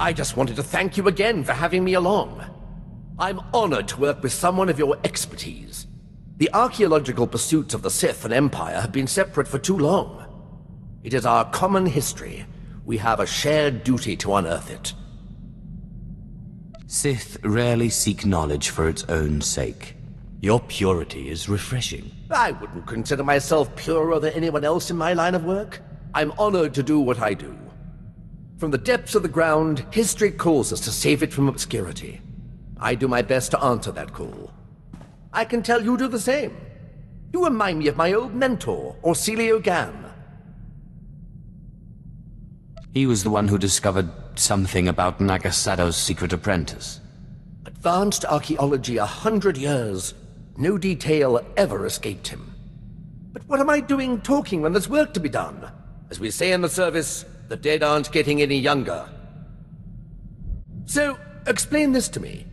I just wanted to thank you again for having me along. I'm honored to work with someone of your expertise. The archaeological pursuits of the Sith and Empire have been separate for too long. It is our common history. We have a shared duty to unearth it. Sith rarely seek knowledge for its own sake. Your purity is refreshing. I wouldn't consider myself purer than anyone else in my line of work. I'm honored to do what I do. From the depths of the ground, history calls us to save it from obscurity. I do my best to answer that call. I can tell you do the same. You remind me of my old mentor, Orsilio Gan. He was the one who discovered something about Nagasado's secret apprentice. Advanced archaeology 100 years. No detail ever escaped him. But what am I doing talking when there's work to be done? As we say in the service, the dead aren't getting any younger. So, explain this to me.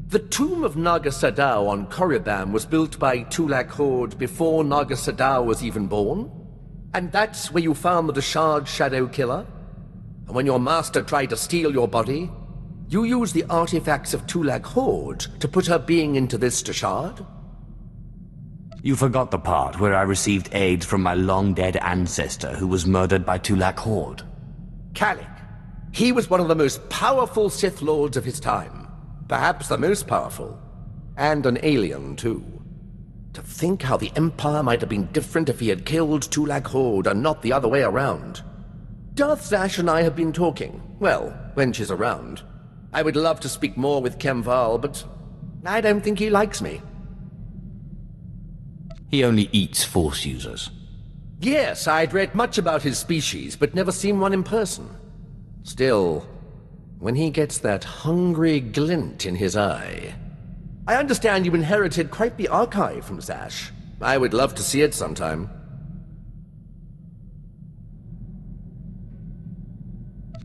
The tomb of Naga Sadow on Korriban was built by Tulak Horde before Naga Sadow was even born? And that's where you found the Deshard Shadow Killer? And when your master tried to steal your body, you used the artifacts of Tulak Horde to put her being into this Deshard? You forgot the part where I received aid from my long-dead ancestor who was murdered by Tulak Horde. Kalik. He was one of the most powerful Sith Lords of his time. Perhaps the most powerful. And an alien, too. To think how the Empire might have been different if he had killed Tulak Horde and not the other way around. Darth Zash and I have been talking. Well, when she's around. I would love to speak more with Kemval, but I don't think he likes me. He only eats Force users. Yes, I'd read much about his species, but never seen one in person. Still, when he gets that hungry glint in his eye... I understand you inherited quite the archive from Zash. I would love to see it sometime.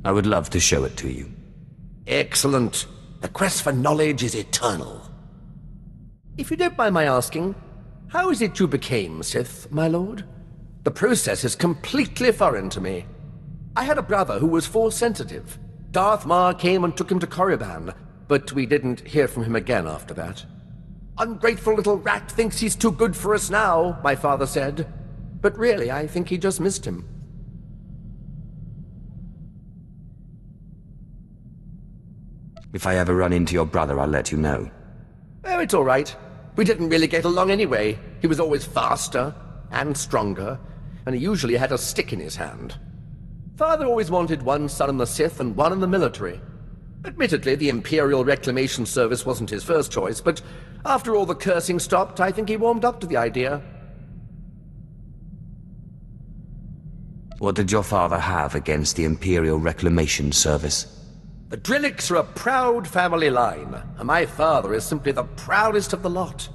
I would love to show it to you. Excellent. The quest for knowledge is eternal. If you don't mind my asking, how is it you became Sith, my lord? The process is completely foreign to me. I had a brother who was Force-sensitive. Darth Mar came and took him to Korriban, but we didn't hear from him again after that. Ungrateful little rat thinks he's too good for us now, my father said. But really, I think he just missed him. If I ever run into your brother, I'll let you know. Oh, it's all right. We didn't really get along anyway. He was always faster and stronger, and he usually had a stick in his hand. Father always wanted one son in the Sith and one in the military. Admittedly, the Imperial Reclamation Service wasn't his first choice, but after all the cursing stopped, I think he warmed up to the idea. What did your father have against the Imperial Reclamation Service? The Drelliks are a proud family line, and my father is simply the proudest of the lot.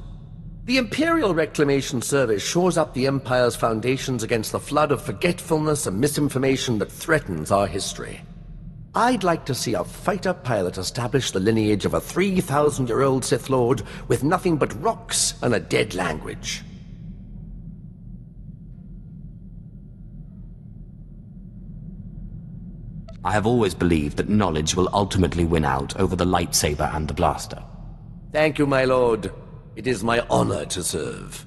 The Imperial Reclamation Service shores up the Empire's foundations against the flood of forgetfulness and misinformation that threatens our history. I'd like to see a fighter pilot establish the lineage of a 3,000-year-old Sith Lord with nothing but rocks and a dead language. I have always believed that knowledge will ultimately win out over the lightsaber and the blaster. Thank you, my lord. It is my honor to serve.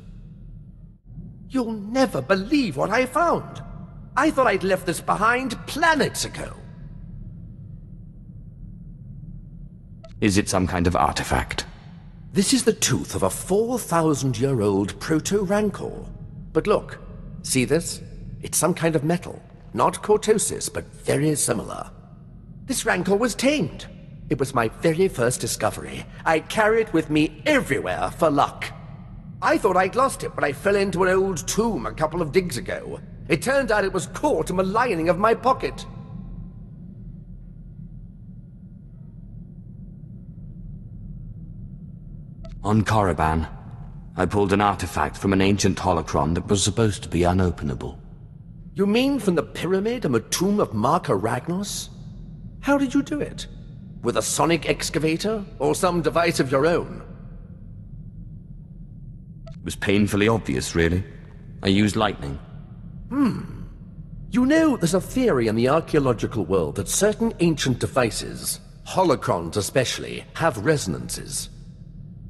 You'll never believe what I found. I thought I'd left this behind planets ago. Is it some kind of artifact? This is the tooth of a 4,000-year-old proto-rancor. But look, see this? It's some kind of metal. Not cortosis, but very similar. This rancor was tamed. It was my very first discovery. I carry it with me everywhere for luck. I thought I'd lost it when I fell into an old tomb a couple of digs ago. It turned out it was caught in the lining of my pocket. On Korriban, I pulled an artifact from an ancient holocron that was supposed to be unopenable. You mean from the pyramid and the tomb of Marka Ragnos? How did you do it? With a sonic excavator, or some device of your own? It was painfully obvious, really. I used lightning. You know, there's a theory in the archaeological world that certain ancient devices, holocrons especially, have resonances.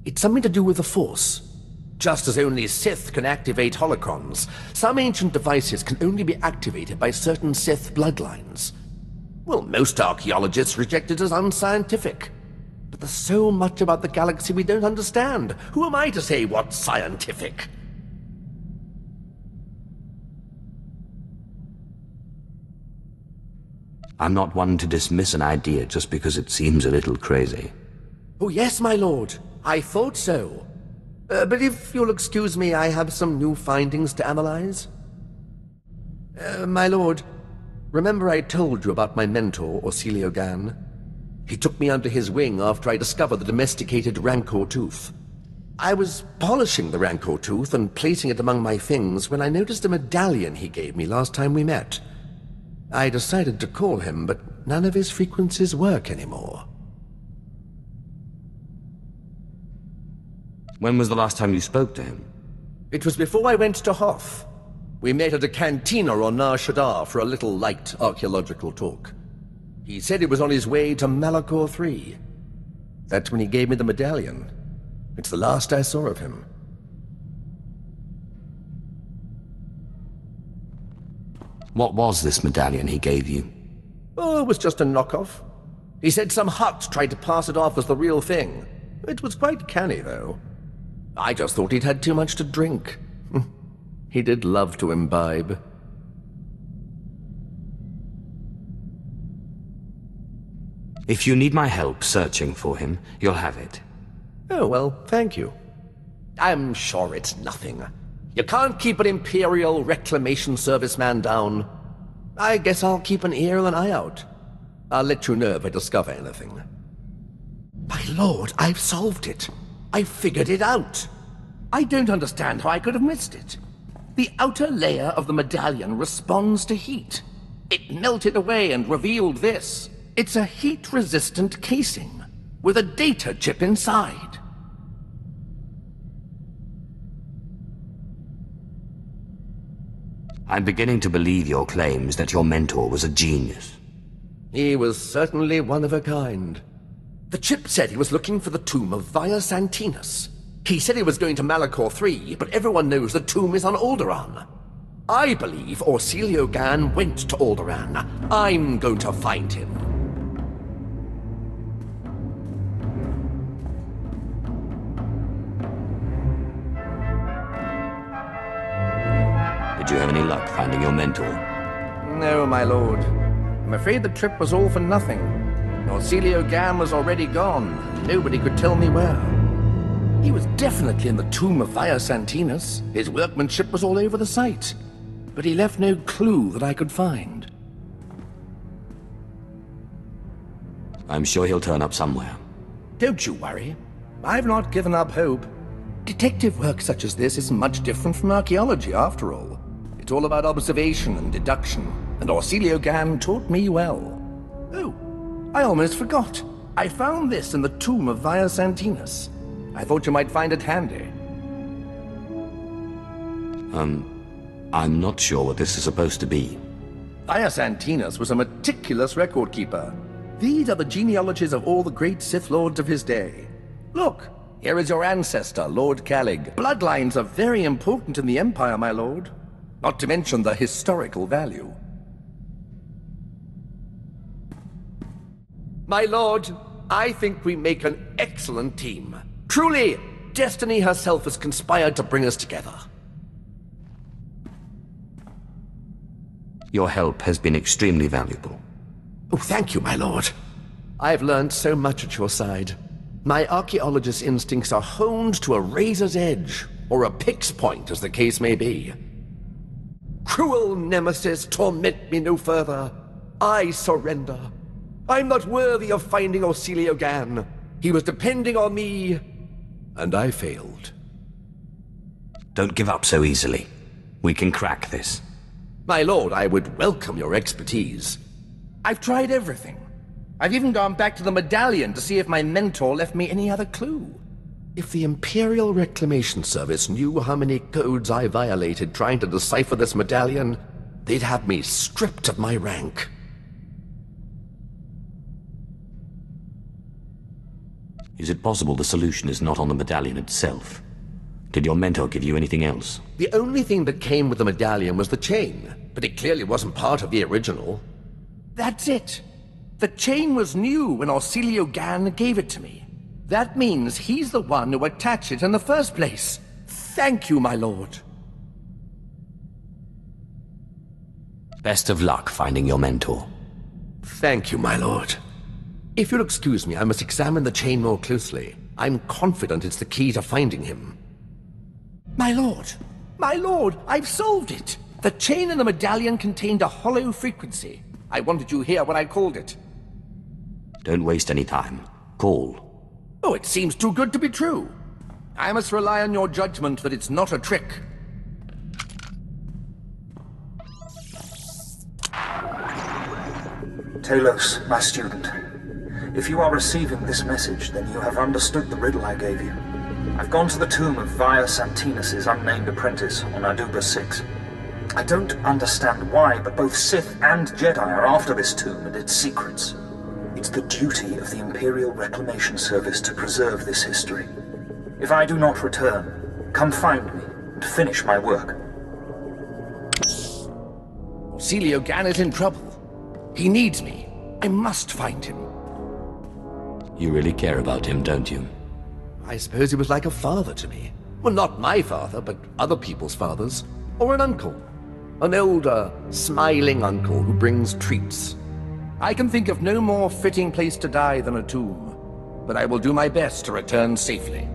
It's something to do with the Force. Just as only Sith can activate holocrons, some ancient devices can only be activated by certain Sith bloodlines. Well, most archaeologists reject it as unscientific. But there's so much about the galaxy we don't understand. Who am I to say what's scientific? I'm not one to dismiss an idea just because it seems a little crazy. Oh yes, my lord. I thought so. But if you'll excuse me, I have some new findings to analyze. My lord, remember I told you about my mentor, Orsilio Gan? He took me under his wing after I discovered the domesticated Rancor tooth. I was polishing the Rancor tooth and placing it among my things when I noticed a medallion he gave me last time we met. I decided to call him, but none of his frequencies work anymore. When was the last time you spoke to him? It was before I went to Hoth. We met at a cantina on Nar Shaddaa for a little light archaeological talk. He said he was on his way to Malachor III. That's when he gave me the medallion. It's the last I saw of him. What was this medallion he gave you? Oh, it was just a knockoff. He said some Hutt tried to pass it off as the real thing. It was quite canny, though. I just thought he'd had too much to drink. He did love to imbibe. If you need my help searching for him, you'll have it. Oh, well, thank you. I'm sure it's nothing. You can't keep an Imperial Reclamation Service man down. I guess I'll keep an ear and an eye out. I'll let you know if I discover anything. My lord, I've solved it. I've figured it out. I don't understand how I could have missed it. The outer layer of the medallion responds to heat. It melted away and revealed this. It's a heat-resistant casing with a data chip inside. I'm beginning to believe your claims that your mentor was a genius. He was certainly one of a kind. The chip said he was looking for the tomb of Via Santinus. He said he was going to Malachor III, but everyone knows the tomb is on Alderaan. I believe Orsilio Gan went to Alderaan. I'm going to find him. Did you have any luck finding your mentor? No, my lord. I'm afraid the trip was all for nothing. Orsilio Gan was already gone, and nobody could tell me where. He was definitely in the tomb of Via Santinus. His workmanship was all over the site. But he left no clue that I could find. I'm sure he'll turn up somewhere. Don't you worry. I've not given up hope. Detective work such as this isn't much different from archaeology, after all. It's all about observation and deduction, and Orsilio Gan taught me well. Oh, I almost forgot. I found this in the tomb of Via Santinus. I thought you might find it handy. I'm not sure what this is supposed to be. Via Santinus was a meticulous record keeper. These are the genealogies of all the great Sith Lords of his day. Look, here is your ancestor, Lord Calig. Bloodlines are very important in the Empire, my lord. Not to mention the historical value. My lord, I think we make an excellent team. Truly, destiny herself has conspired to bring us together. Your help has been extremely valuable. Oh, thank you, my lord. I've learned so much at your side. My archaeologist's instincts are honed to a razor's edge, or a pick's point, as the case may be. Cruel nemesis, torment me no further. I surrender. I'm not worthy of finding Orsilio Gan. He was depending on me, and I failed. Don't give up so easily. We can crack this. My lord, I would welcome your expertise. I've tried everything. I've even gone back to the medallion to see if my mentor left me any other clue. If the Imperial Reclamation Service knew how many codes I violated trying to decipher this medallion, they'd have me stripped of my rank. Is it possible the solution is not on the medallion itself? Did your mentor give you anything else? The only thing that came with the medallion was the chain, but it clearly wasn't part of the original. That's it. The chain was new when Orsilio Gan gave it to me. That means he's the one who attached it in the first place. Thank you, my lord. Best of luck finding your mentor. Thank you, my lord. If you'll excuse me, I must examine the chain more closely. I'm confident it's the key to finding him. My lord! My lord! I've solved it! The chain in the medallion contained a hollow frequency. I wanted you here when I called it. Don't waste any time. Call. Oh, it seems too good to be true. I must rely on your judgment that it's not a trick. Talos, my student. If you are receiving this message, then you have understood the riddle I gave you. I've gone to the tomb of Via Santinus' unnamed apprentice on Aduba 6. I don't understand why, but both Sith and Jedi are after this tomb and its secrets. It's the duty of the Imperial Reclamation Service to preserve this history. If I do not return, come find me and finish my work. Orsilio Gan is in trouble. He needs me. I must find him. You really care about him, don't you? I suppose he was like a father to me. Well, not my father, but other people's fathers. Or an uncle. An older, smiling uncle who brings treats. I can think of no more fitting place to die than a tomb, but I will do my best to return safely.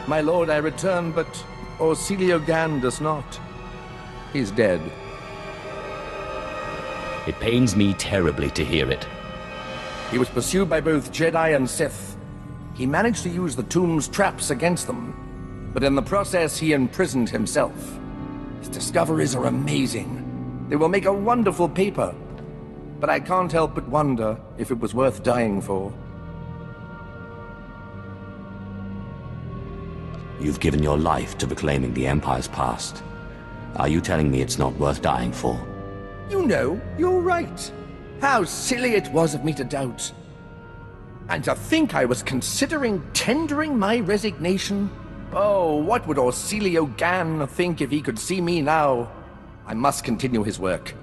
My lord, I return, but Orsilio Gan does not. He's dead. It pains me terribly to hear it. He was pursued by both Jedi and Sith. He managed to use the tomb's traps against them, but in the process he imprisoned himself. His discoveries are amazing. They will make a wonderful paper, but I can't help but wonder if it was worth dying for. You've given your life to reclaiming the Empire's past. Are you telling me it's not worth dying for? You know, you're right. How silly it was of me to doubt. And to think I was considering tendering my resignation? Oh, what would Orsilio Gan think if he could see me now? I must continue his work.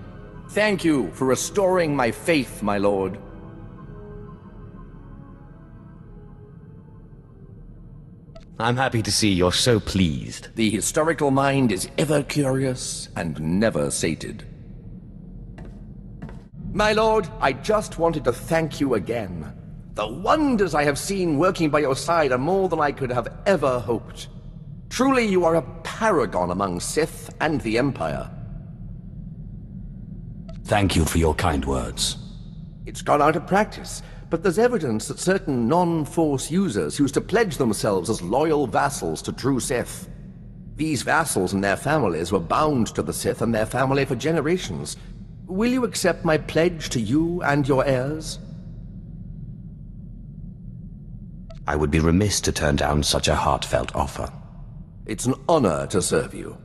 Thank you for restoring my faith, my lord. I'm happy to see you're so pleased. The historical mind is ever curious and never sated. My lord, I just wanted to thank you again. The wonders I have seen working by your side are more than I could have ever hoped. Truly, you are a paragon among Sith and the Empire. Thank you for your kind words. It's gone out of practice, but there's evidence that certain non-Force users used to pledge themselves as loyal vassals to true Sith. These vassals and their families were bound to the Sith and their family for generations. Will you accept my pledge to you and your heirs? I would be remiss to turn down such a heartfelt offer. It's an honor to serve you.